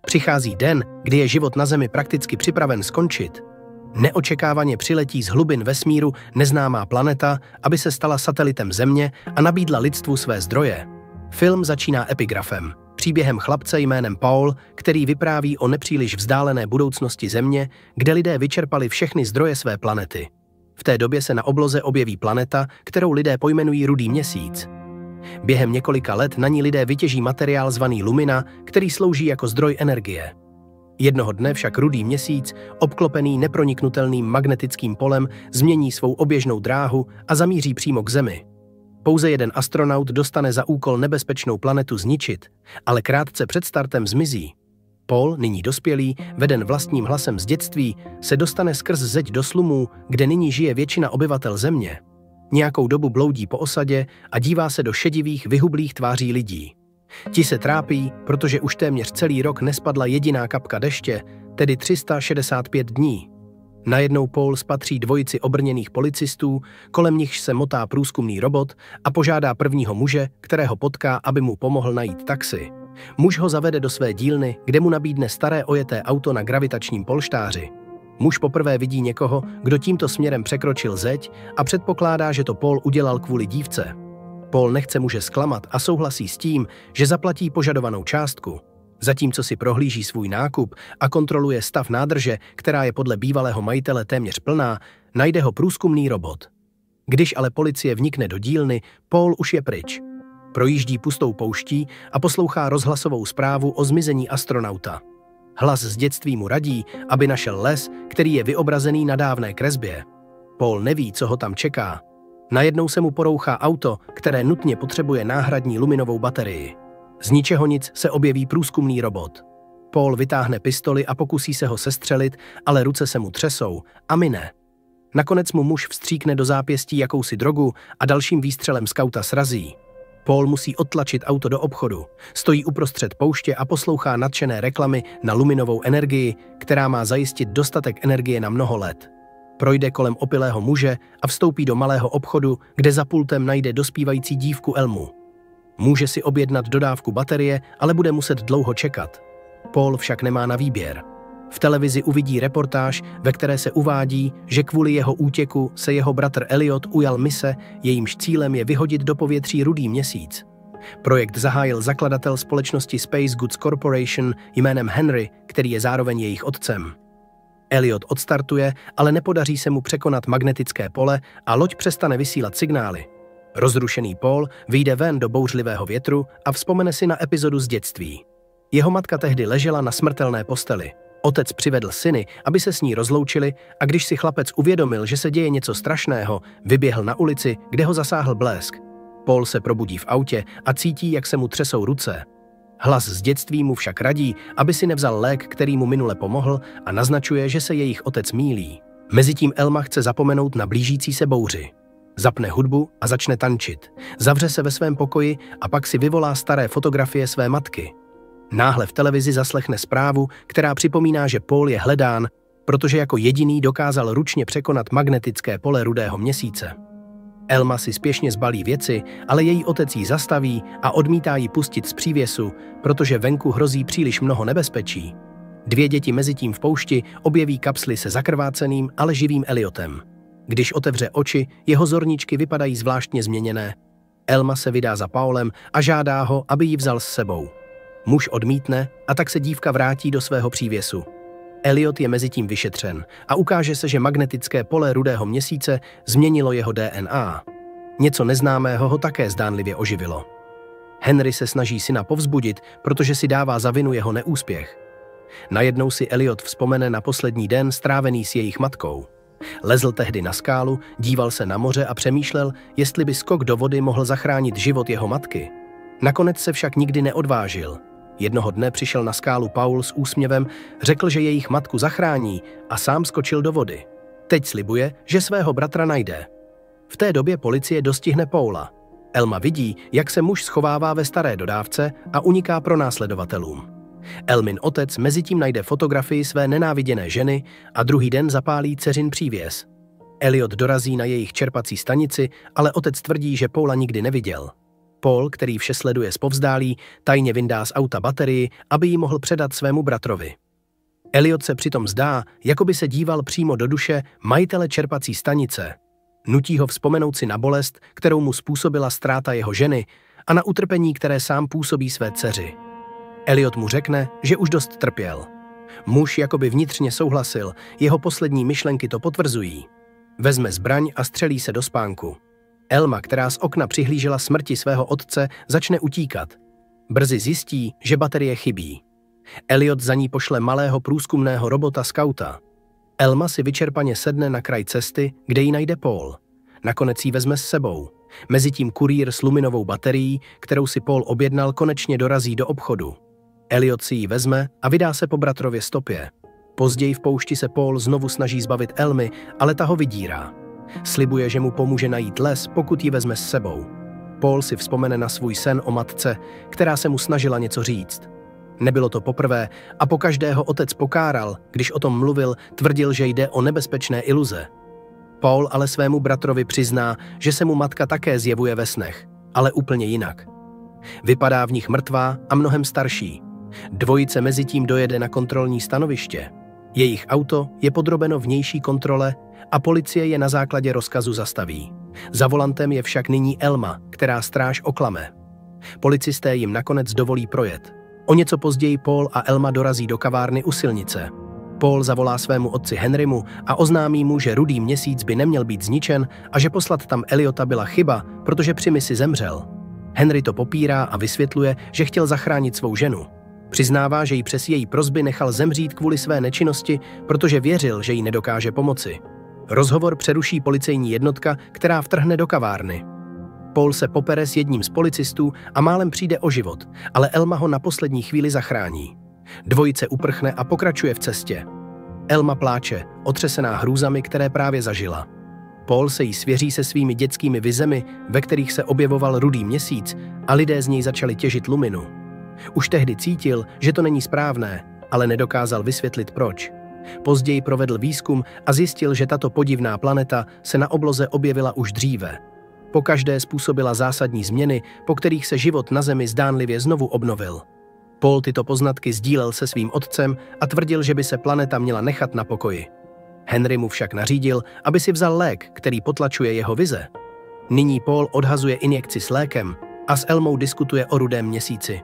Přichází den, kdy je život na Zemi prakticky připraven skončit. Neočekávaně přiletí z hlubin vesmíru neznámá planeta, aby se stala satelitem Země a nabídla lidstvu své zdroje. Film začíná epigrafem, příběhem chlapce jménem Paul, který vypráví o nepříliš vzdálené budoucnosti Země, kde lidé vyčerpali všechny zdroje své planety. V té době se na obloze objeví planeta, kterou lidé pojmenují Rudý měsíc. Během několika let na ní lidé vytěží materiál zvaný lumina, který slouží jako zdroj energie. Jednoho dne však Rudý měsíc, obklopený neproniknutelným magnetickým polem, změní svou oběžnou dráhu a zamíří přímo k Zemi. Pouze jeden astronaut dostane za úkol nebezpečnou planetu zničit, ale krátce před startem zmizí. Paul, nyní dospělý, veden vlastním hlasem z dětství, se dostane skrz zeď do slumů, kde nyní žije většina obyvatel Země. Nějakou dobu bloudí po osadě a dívá se do šedivých, vyhublých tváří lidí. Ti se trápí, protože už téměř celý rok nespadla jediná kapka deště, tedy 365 dní. Najednou Paul spatří dvojici obrněných policistů, kolem nichž se motá průzkumný robot a požádá prvního muže, kterého potká, aby mu pomohl najít taxi. Muž ho zavede do své dílny, kde mu nabídne staré ojeté auto na gravitačním polštáři. Muž poprvé vidí někoho, kdo tímto směrem překročil zeď a předpokládá, že to Paul udělal kvůli dívce. Paul nechce muže zklamat a souhlasí s tím, že zaplatí požadovanou částku. Zatímco si prohlíží svůj nákup a kontroluje stav nádrže, která je podle bývalého majitele téměř plná, najde ho průzkumný robot. Když ale policie vnikne do dílny, Paul už je pryč. Projíždí pustou pouští a poslouchá rozhlasovou zprávu o zmizení astronauta. Hlas z dětství mu radí, aby našel les, který je vyobrazený na dávné kresbě. Paul neví, co ho tam čeká. Najednou se mu porouchá auto, které nutně potřebuje náhradní luminovou baterii. Z ničeho nic se objeví průzkumný robot. Paul vytáhne pistoli a pokusí se ho sestřelit, ale ruce se mu třesou a mine. Nakonec mu muž vstříkne do zápěstí jakousi drogu a dalším výstřelem skauta srazí. Paul musí odtlačit auto do obchodu. Stojí uprostřed pouště a poslouchá nadšené reklamy na luminovou energii, která má zajistit dostatek energie na mnoho let. Projde kolem opilého muže a vstoupí do malého obchodu, kde za pultem najde dospívající dívku Elmu. Může si objednat dodávku baterie, ale bude muset dlouho čekat. Paul však nemá na výběr. V televizi uvidí reportáž, ve které se uvádí, že kvůli jeho útěku se jeho bratr Elliot ujal mise, jejímž cílem je vyhodit do povětří Rudý měsíc. Projekt zahájil zakladatel společnosti Space Goods Corporation jménem Henry, který je zároveň jejich otcem. Elliot odstartuje, ale nepodaří se mu překonat magnetické pole a loď přestane vysílat signály. Rozrušený Paul vyjde ven do bouřlivého větru a vzpomene si na epizodu z dětství. Jeho matka tehdy ležela na smrtelné posteli. Otec přivedl syny, aby se s ní rozloučili, a když si chlapec uvědomil, že se děje něco strašného, vyběhl na ulici, kde ho zasáhl blesk. Paul se probudí v autě a cítí, jak se mu třesou ruce. Hlas z dětství mu však radí, aby si nevzal lék, který mu minule pomohl, a naznačuje, že se jejich otec mýlí. Mezitím Elma chce zapomenout na blížící se bouři. Zapne hudbu a začne tančit. Zavře se ve svém pokoji a pak si vyvolá staré fotografie své matky. Náhle v televizi zaslechne zprávu, která připomíná, že Paul je hledán, protože jako jediný dokázal ručně překonat magnetické pole Rudého měsíce. Elma si spěšně zbalí věci, ale její otec ji zastaví a odmítá ji pustit z přívěsu, protože venku hrozí příliš mnoho nebezpečí. Dvě děti mezitím v poušti objeví kapsly se zakrváceným, ale živým Elliotem. Když otevře oči, jeho zorničky vypadají zvláštně změněné. Elma se vydá za Paulem a žádá ho, aby ji vzal s sebou. Muž odmítne a tak se dívka vrátí do svého přívěsu. Elliot je mezitím vyšetřen a ukáže se, že magnetické pole Rudého měsíce změnilo jeho DNA. Něco neznámého ho také zdánlivě oživilo. Henry se snaží syna povzbudit, protože si dává za vinu jeho neúspěch. Najednou si Elliot vzpomene na poslední den strávený s jejich matkou. Lezl tehdy na skálu, díval se na moře a přemýšlel, jestli by skok do vody mohl zachránit život jeho matky. Nakonec se však nikdy neodvážil. Jednoho dne přišel na skálu Paul s úsměvem, řekl, že jejich matku zachrání, a sám skočil do vody. Teď slibuje, že svého bratra najde. V té době policie dostihne Paula. Elma vidí, jak se muž schovává ve staré dodávce a uniká pronásledovatelům. Elmin otec mezitím najde fotografii své nenáviděné ženy a druhý den zapálí dceřin přívěs. Elliot dorazí na jejich čerpací stanici, ale otec tvrdí, že Paula nikdy neviděl. Paul, který vše sleduje zpovzdálí, tajně vyndá z auta baterii, aby ji mohl předat svému bratrovi. Elliot se přitom zdá, jako by se díval přímo do duše majitele čerpací stanice. Nutí ho vzpomenout si na bolest, kterou mu způsobila ztráta jeho ženy, a na utrpení, které sám působí své dceři. Elliot mu řekne, že už dost trpěl. Muž jakoby vnitřně souhlasil, jeho poslední myšlenky to potvrzují. Vezme zbraň a střelí se do spánku. Elma, která z okna přihlížela smrti svého otce, začne utíkat. Brzy zjistí, že baterie chybí. Elliot za ní pošle malého průzkumného robota skauta. Elma si vyčerpaně sedne na kraj cesty, kde ji najde Paul. Nakonec ji vezme s sebou. Mezitím kurýr s luminovou baterií, kterou si Paul objednal, konečně dorazí do obchodu. Elliot si ji vezme a vydá se po bratrově stopě. Později v poušti se Paul znovu snaží zbavit Elmy, ale ta ho vydírá. Slibuje, že mu pomůže najít les, pokud ji vezme s sebou. Paul si vzpomene na svůj sen o matce, která se mu snažila něco říct. Nebylo to poprvé a pokaždé ho otec pokáral, když o tom mluvil, tvrdil, že jde o nebezpečné iluze. Paul ale svému bratrovi přizná, že se mu matka také zjevuje ve snech, ale úplně jinak. Vypadá v nich mrtvá a mnohem starší. Dvojice mezitím dojede na kontrolní stanoviště. Jejich auto je podrobeno vnější kontrole a policie je na základě rozkazu zastaví. Za volantem je však nyní Elma, která stráž oklame. Policisté jim nakonec dovolí projet. O něco později Paul a Elma dorazí do kavárny u silnice. Paul zavolá svému otci Henrymu a oznámí mu, že Rudý měsíc by neměl být zničen a že poslat tam Elliota byla chyba, protože při misi zemřel. Henry to popírá a vysvětluje, že chtěl zachránit svou ženu. Přiznává, že ji přes její prosby nechal zemřít kvůli své nečinnosti, protože věřil, že jí nedokáže pomoci. Rozhovor přeruší policejní jednotka, která vtrhne do kavárny. Paul se popere s jedním z policistů a málem přijde o život, ale Elma ho na poslední chvíli zachrání. Dvojice uprchne a pokračuje v cestě. Elma pláče, otřesená hrůzami, které právě zažila. Paul se jí svěří se svými dětskými vizemi, ve kterých se objevoval Rudý měsíc a lidé z něj začali těžit luminu. Už tehdy cítil, že to není správné, ale nedokázal vysvětlit proč. Později provedl výzkum a zjistil, že tato podivná planeta se na obloze objevila už dříve. Pokaždé způsobila zásadní změny, po kterých se život na Zemi zdánlivě znovu obnovil. Paul tyto poznatky sdílel se svým otcem a tvrdil, že by se planeta měla nechat na pokoji. Henry mu však nařídil, aby si vzal lék, který potlačuje jeho vize. Nyní Paul odhazuje injekci s lékem a s Elmou diskutuje o Rudém měsíci.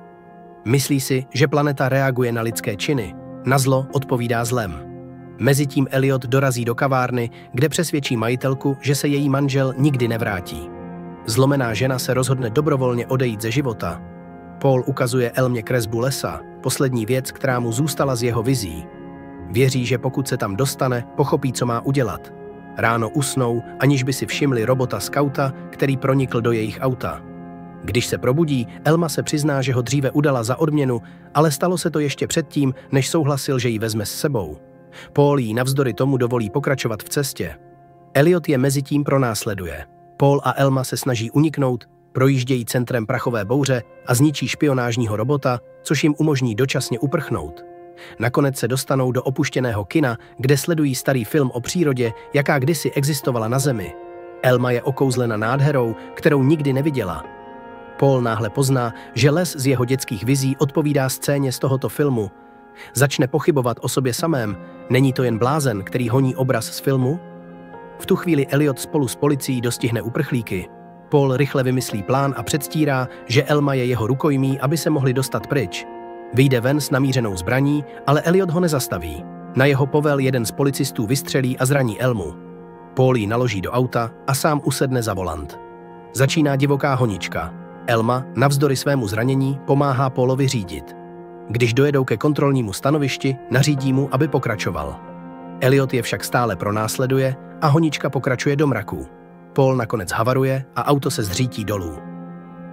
Myslí si, že planeta reaguje na lidské činy, na zlo odpovídá zlem. Mezitím Elliot dorazí do kavárny, kde přesvědčí majitelku, že se její manžel nikdy nevrátí. Zlomená žena se rozhodne dobrovolně odejít ze života. Paul ukazuje Elmě kresbu lesa, poslední věc, která mu zůstala z jeho vizí. Věří, že pokud se tam dostane, pochopí, co má udělat. Ráno usnou, aniž by si všimli robota skauta, který pronikl do jejich auta. Když se probudí, Elma se přizná, že ho dříve udala za odměnu, ale stalo se to ještě předtím, než souhlasil, že ji vezme s sebou. Paul jí navzdory tomu dovolí pokračovat v cestě. Elliot je mezitím pronásleduje. Paul a Elma se snaží uniknout, projíždějí centrem prachové bouře a zničí špionážního robota, což jim umožní dočasně uprchnout. Nakonec se dostanou do opuštěného kina, kde sledují starý film o přírodě, jaká kdysi existovala na Zemi. Elma je okouzlena nádherou, kterou nikdy neviděla. Paul náhle pozná, že les z jeho dětských vizí odpovídá scéně z tohoto filmu. Začne pochybovat o sobě samém. Není to jen blázen, který honí obraz z filmu? V tu chvíli Elliot spolu s policií dostihne uprchlíky. Paul rychle vymyslí plán a předstírá, že Elma je jeho rukojmí, aby se mohli dostat pryč. Vyjde ven s namířenou zbraní, ale Elliot ho nezastaví. Na jeho povel jeden z policistů vystřelí a zraní Elmu. Paul ji naloží do auta a sám usedne za volant. Začíná divoká honička. Elma, navzdory svému zranění, pomáhá Paulovi řídit. Když dojedou ke kontrolnímu stanovišti, nařídí mu, aby pokračoval. Elliot je však stále pronásleduje a honička pokračuje do mraků. Paul nakonec havaruje a auto se zřítí dolů.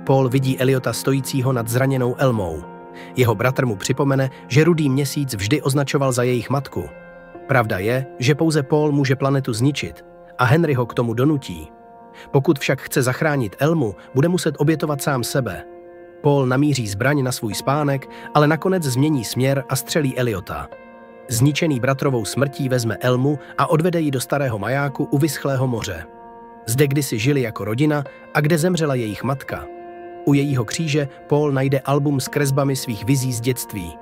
Paul vidí Elliota stojícího nad zraněnou Elmou. Jeho bratr mu připomene, že Rudý měsíc vždy označoval za jejich matku. Pravda je, že pouze Paul může planetu zničit a Henry ho k tomu donutí. Pokud však chce zachránit Elmu, bude muset obětovat sám sebe. Paul namíří zbraň na svůj spánek, ale nakonec změní směr a střelí Elliota. Zničený bratrovou smrtí vezme Elmu a odvede ji do starého majáku u vyschlého moře. Zde kdysi žili jako rodina a kde zemřela jejich matka. U jejího kříže Paul najde album s kresbami svých vizí z dětství.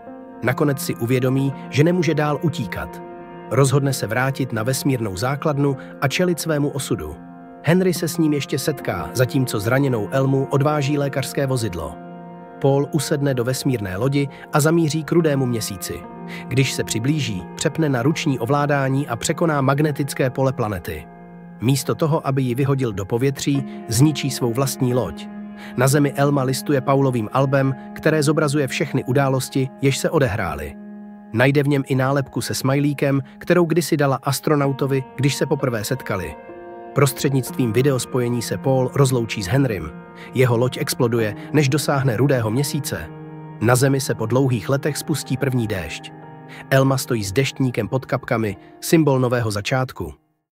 Nakonec si uvědomí, že nemůže dál utíkat. Rozhodne se vrátit na vesmírnou základnu a čelit svému osudu. Henry se s ním ještě setká, zatímco zraněnou Elmu odváží lékařské vozidlo. Paul usedne do vesmírné lodi a zamíří k rudému měsíci. Když se přiblíží, přepne na ruční ovládání a překoná magnetické pole planety. Místo toho, aby ji vyhodil do povětří, zničí svou vlastní loď. Na Zemi Elma listuje Paulovým albem, které zobrazuje všechny události, jež se odehrály. Najde v něm i nálepku se smajlíkem, kterou kdysi dala astronautovi, když se poprvé setkali. Prostřednictvím videospojení se Paul rozloučí s Henrym. Jeho loď exploduje, než dosáhne rudého měsíce. Na Zemi se po dlouhých letech spustí první déšť. Elma stojí s deštníkem pod kapkami, symbol nového začátku.